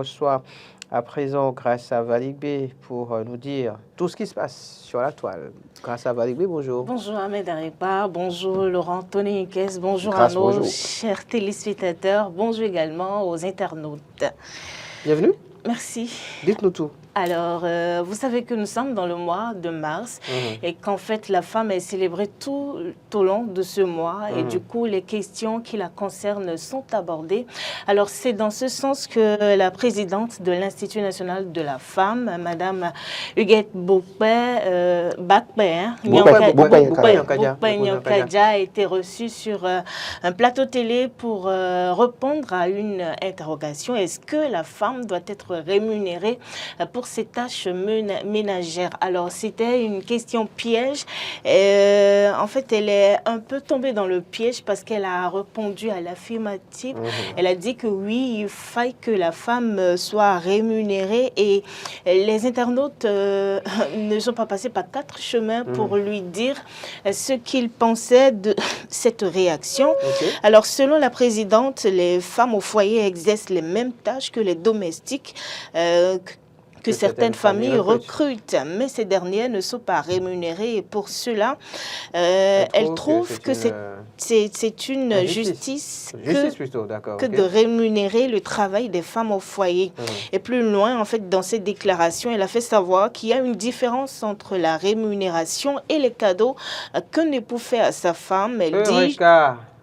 reçoit à présent grâce à Valigbe pour nous dire tout ce qui se passe sur la toile. Grâce à Valigbe, bonjour. Bonjour Ahmed Aripa, bonjour Laurent Tony Nkes, bonjour à nos chers téléspectateurs, bonjour également aux internautes. Bienvenue. Merci. Dites-nous tout. Alors, vous savez que nous sommes dans le mois de mars et qu'en fait, la femme est célébrée tout au long de ce mois et du coup, les questions qui la concernent sont abordées. Alors, c'est dans ce sens que la présidente de l'Institut national de la femme, Madame Huguette Bakpe Nyankadja, a été reçue sur un plateau télé pour répondre à une interrogation. Est-ce que la femme doit être rémunérée pour ses tâches ménagères? Alors, c'était une question piège. En fait, elle est un peu tombée dans le piège parce qu'elle a répondu à l'affirmative. Elle a dit que oui, il faille que la femme soit rémunérée et les internautes ne sont pas passés par 4 chemins pour lui dire ce qu'ils pensaient de cette réaction. Alors, selon la présidente, les femmes au foyer exercent les mêmes tâches que les domestiques, que certaines familles recrutent, mais ces dernières ne sont pas rémunérées et pour cela, elle trouve que c'est une justice que de rémunérer le travail des femmes au foyer. Et plus loin, en fait, dans cette déclaration, elle a fait savoir qu'il y a une différence entre la rémunération et les cadeaux qu'un époux fait à sa femme. Elle dit...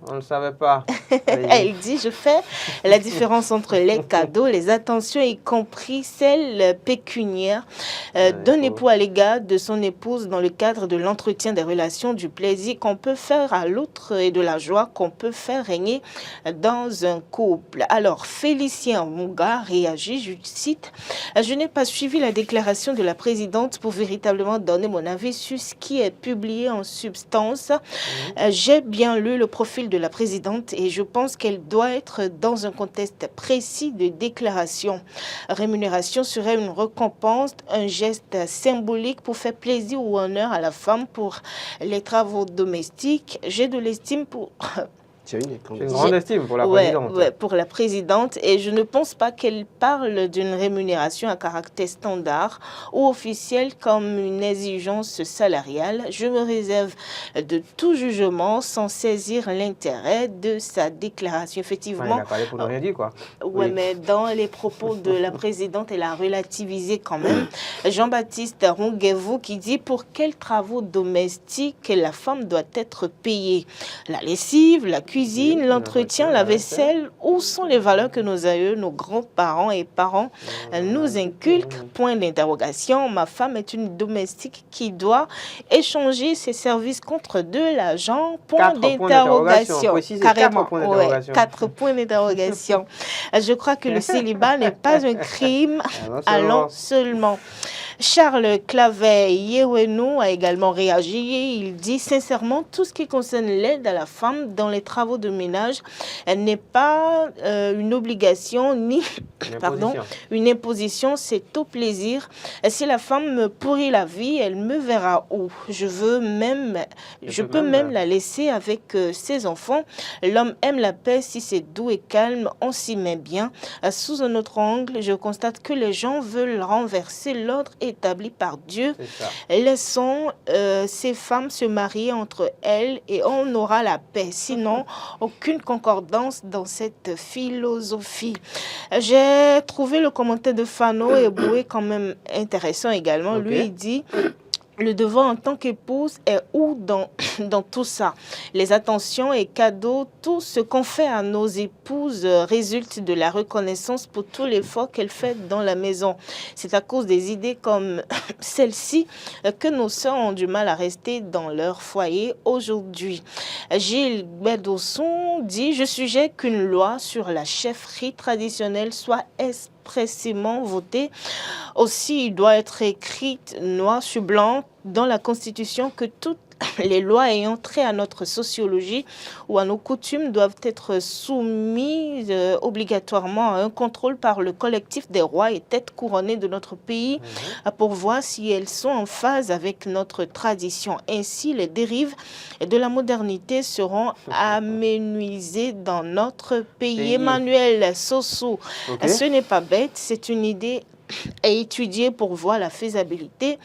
On ne savait pas. Elle dit, je fais la différence entre les cadeaux, les attentions, y compris celles pécuniaires d'un époux à l'égard de son épouse dans le cadre de l'entretien des relations, du plaisir qu'on peut faire à l'autre et de la joie qu'on peut faire régner dans un couple. Alors, Félicien Mouga réagit, je cite, « Je n'ai pas suivi la déclaration de la présidente pour véritablement donner mon avis sur ce qui est publié en substance. J'ai bien lu le profil de la présidente et je pense qu'elle doit être dans un contexte précis de déclaration. Rémunération serait une récompense, un geste symbolique pour faire plaisir ou honneur à la femme pour les travaux domestiques. J'ai de l'estime pour... C'est une grande estime pour la présidente. Ouais, pour la présidente. Et je ne pense pas qu'elle parle d'une rémunération à caractère standard ou officielle comme une exigence salariale. Je me réserve de tout jugement sans saisir l'intérêt de sa déclaration. Effectivement. Il a parlé pour ne rien dire, quoi. Oui, mais dans les propos de la présidente, elle a relativisé quand même. Jean-Baptiste Ronguevou qui dit pour quels travaux domestiques la femme doit être payée. La lessive, la cuisine, l'entretien, la vaisselle, où sont les valeurs que nos aïeux, nos grands-parents et parents nous inculquent? Point d'interrogation. Ma femme est une domestique qui doit échanger ses services contre de l'argent. Point d'interrogation. Carrément. 4 points d'interrogation. Je crois que le célibat n'est pas un crime. Allons seulement. Charles Clavet-Yewenou a également réagi. Il dit sincèrement, tout ce qui concerne l'aide à la femme dans les travaux de ménage n'est pas une obligation ni une imposition, c'est au plaisir. Si la femme me pourrit la vie, elle me verra où. Je peux même la laisser avec ses enfants. L'homme aime la paix, si c'est doux et calme, on s'y met bien. Sous un autre angle, je constate que les gens veulent renverser l'ordre établi par Dieu. Laissons ces femmes se marier entre elles et on aura la paix. Sinon, aucune concordance dans cette philosophie. J'ai trouvé le commentaire de Fano Eboué quand même intéressant également. Lui, il dit... Le devoir en tant qu'épouse est où dans tout ça? Les attentions et cadeaux, tout ce qu'on fait à nos épouses résulte de la reconnaissance pour tout l'effort qu'elles font dans la maison. C'est à cause des idées comme celle-ci que nos sœurs ont du mal à rester dans leur foyer aujourd'hui. Gilles Bedosson dit « Je suggère qu'une loi sur la chefferie traditionnelle soit expressément votée. Aussi, il doit être écrit noir sur blanc dans la Constitution que toutes les lois ayant trait à notre sociologie ou à nos coutumes doivent être soumises obligatoirement à un contrôle par le collectif des rois et têtes couronnées de notre pays pour voir si elles sont en phase avec notre tradition. Ainsi, les dérives de la modernité seront amenuisées dans notre pays. Emmanuel Sossou, ce n'est pas bête, c'est une idée à étudier pour voir la faisabilité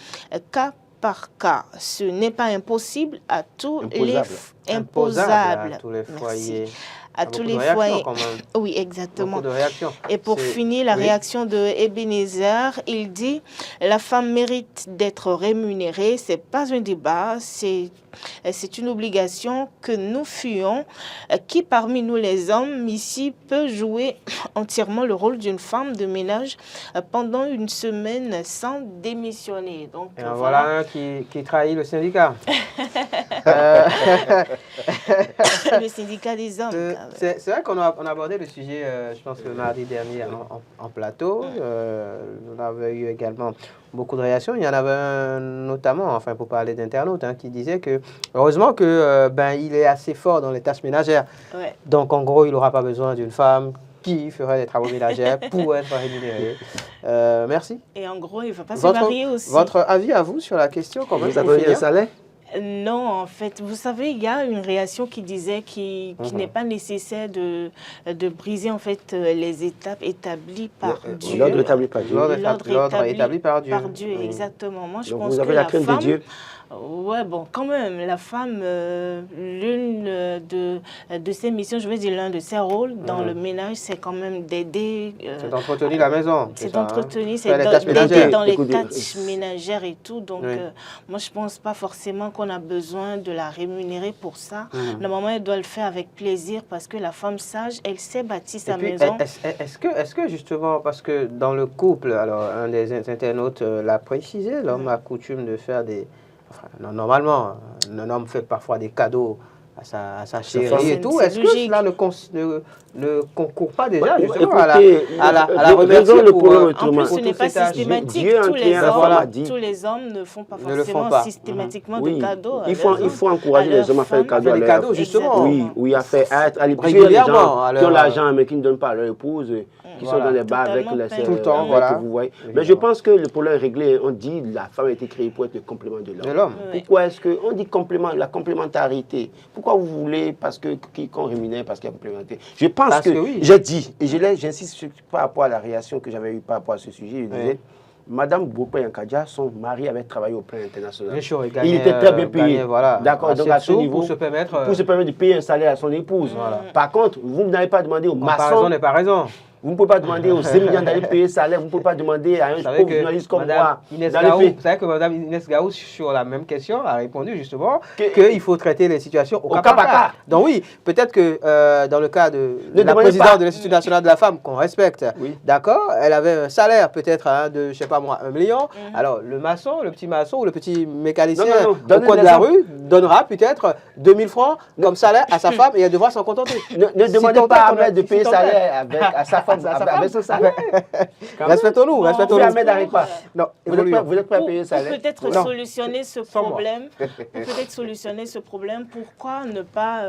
cas par cas. Ce n'est pas impossible à tous imposable à tous les foyers. À tous les foyers. Oui, exactement. Et pour finir, la réaction de Ebenezer, il dit « La femme mérite d'être rémunérée. Ce n'est pas un débat, c'est une obligation que nous fuyons. Qui parmi nous les hommes ici peut jouer entièrement le rôle d'une femme de ménage pendant une semaine sans démissionner ?» Donc voilà un qui trahit le syndicat. Le syndicat des hommes. C'est vrai qu'on a abordé le sujet, je pense, le mardi dernier en plateau. On avait eu également beaucoup de réactions. Il y en avait un, notamment, enfin, pour parler d'internautes, qui disait que, heureusement que il est assez fort dans les tâches ménagères. Ouais. Donc, en gros, il n'aura pas besoin d'une femme qui ferait des travaux ménagers pour être rémunérée. Merci. Et en gros, il ne va pas se marier aussi. Votre avis à vous sur la question, quand même, vous avez un salaire? Non, en fait, vous savez, il y a une réaction qui disait qu'il n'est pas nécessaire de briser en fait les étapes établies par Dieu. L'ordre établi par Dieu. L'ordre établi par Dieu. Par Dieu, exactement. Moi, je Donc pense vous avez que la crainte de Dieu. Ouais, bon, quand même, la femme, l'une de ses missions, je veux dire l'un de ses rôles dans le ménage, c'est quand même d'aider. C'est d'entretenir la maison. C'est d'entretenir, c'est d'aider dans les tâches ménagères et tout. Donc, moi, je pense pas forcément qu'on a besoin de la rémunérer pour ça. Normalement, elle doit le faire avec plaisir parce que la femme sage, elle sait bâtir sa maison. Est-ce que justement, parce que dans le couple, alors un des internautes l'a précisé, l'homme a coutume de faire des... Enfin, normalement, un homme fait parfois des cadeaux à sa chérie et tout. Est-ce que cela ne concourt pas déjà justement à la remercier En plus, ce n'est pas systématique. Tous les hommes ne font pas forcément systématiquement de cadeaux. Il faut encourager les hommes à faire des cadeaux justement. Oui, à aller régulièrement. Qui ont l'argent mais qui ne donnent pas à leur épouse, qui sont dans les bars avec les tout le temps, voilà. Vous voyez. Mais je pense que le problème est réglé. On dit la femme a été créée pour être le complément de l'homme. Pourquoi est-ce qu'on dit la complémentarité? Pourquoi vous voulez, parce que qu'on rémunère, parce qu'il y a complémentarité? Je pense que j'ai dit, et j'insiste par rapport à la réaction que j'avais eue par rapport à ce sujet, je disais, Madame Boupa Yankadja, son mari avait travaillé au plan international. Il était très bien payé. D'accord, donc à ce niveau, pour se permettre de payer un salaire à son épouse. Par contre, vous n'avez pas demandé au maçon. Comparaison n'est pas raison. Vous ne pouvez pas demander aux émigrants d'aller payer salaire, vous ne pouvez pas demander à un pauvre journaliste comme moi. Vous savez que Mme Inès Gaou, sur la même question, a répondu justement qu'il faut traiter les situations au cas par cas. Donc oui, peut-être que dans le cas de la présidente de l'Institut national de la femme, qu'on respecte, d'accord, elle avait un salaire peut-être de, je ne sais pas moi, 1 million. Alors le maçon, le petit maçon ou le petit mécanicien au coin de la rue donnera peut-être 2000 francs comme salaire à sa femme et elle devra s'en contenter. Ne demandez pas à Ahmed de payer salaire à sa femme. Respectons-nous, respectons-nous. Ahmed n'arrive pas. Non, vous n'êtes pas payé ça. Peut-être solutionner ce problème. Peut-être solutionner ce problème. Pourquoi ne pas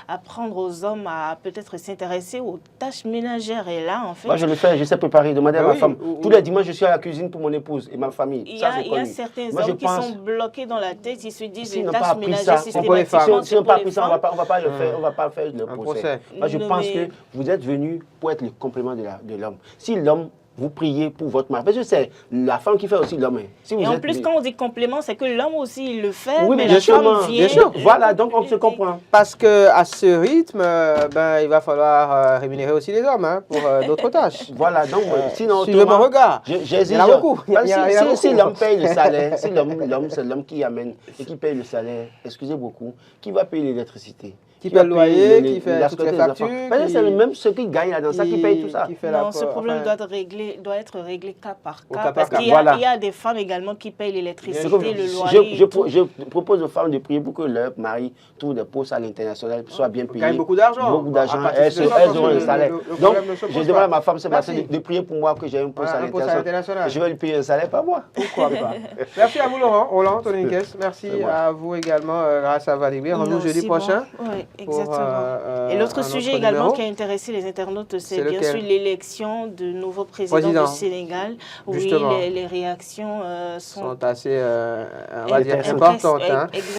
apprendre aux hommes à peut-être s'intéresser aux tâches ménagères? Et là, en fait. Moi, je le fais. Je sais préparer. Demandez à ma femme. Tous les dimanches, je suis à la cuisine pour mon épouse et ma famille. Il y a certains hommes qui sont bloqués dans la tête. Ils se disent les tâches ménagères systématiquement. Si on n'a pas appris ça, on ne va pas le faire. On ne va pas faire le procès. Moi, je pense que vous êtes venus pour être le complément de l'homme. Si l'homme, vous priez pour votre mari, parce que c'est la femme qui fait aussi l'homme. Si et en plus, quand on dit complément, c'est que l'homme aussi il le fait, oui, mais la femme vient... Bien sûr, voilà, donc on se comprend. Parce qu'à ce rythme, il va falloir rémunérer aussi les hommes pour d'autres tâches. Voilà, donc sinon... Suivez mon regard. Il y en a beaucoup. Si l'homme paye le salaire, si l'homme, c'est l'homme qui amène et qui paye le salaire, excusez beaucoup, qui va payer l'électricité? Qui paie le loyer, qui fait toutes les factures. C'est même ceux qui gagnent là dans ça qui payent tout ça. Non, ce problème doit être réglé cas par cas. Parce qu'il y a des femmes également qui payent l'électricité, le loyer. Je propose aux femmes de prier pour que leur mari trouve des postes à l'international, soit bien payé. Gagne beaucoup d'argent. Beaucoup d'argent. Elles auront un salaire. Donc, je demande à ma femme ce matin de prier pour moi que j'ai un poste à l'international. Je vais lui payer un salaire par mois. Pourquoi pas. Merci à vous, Laurent. Roland, Tony Kess. Merci à vous également, grâce à Valérie. Rendez-vous jeudi prochain. Oui, exactement. Et l'autre sujet également qui a intéressé les internautes, c'est bien sûr l'élection du nouveau président du Sénégal. Oui, les réactions sont assez, on va dire, importantes.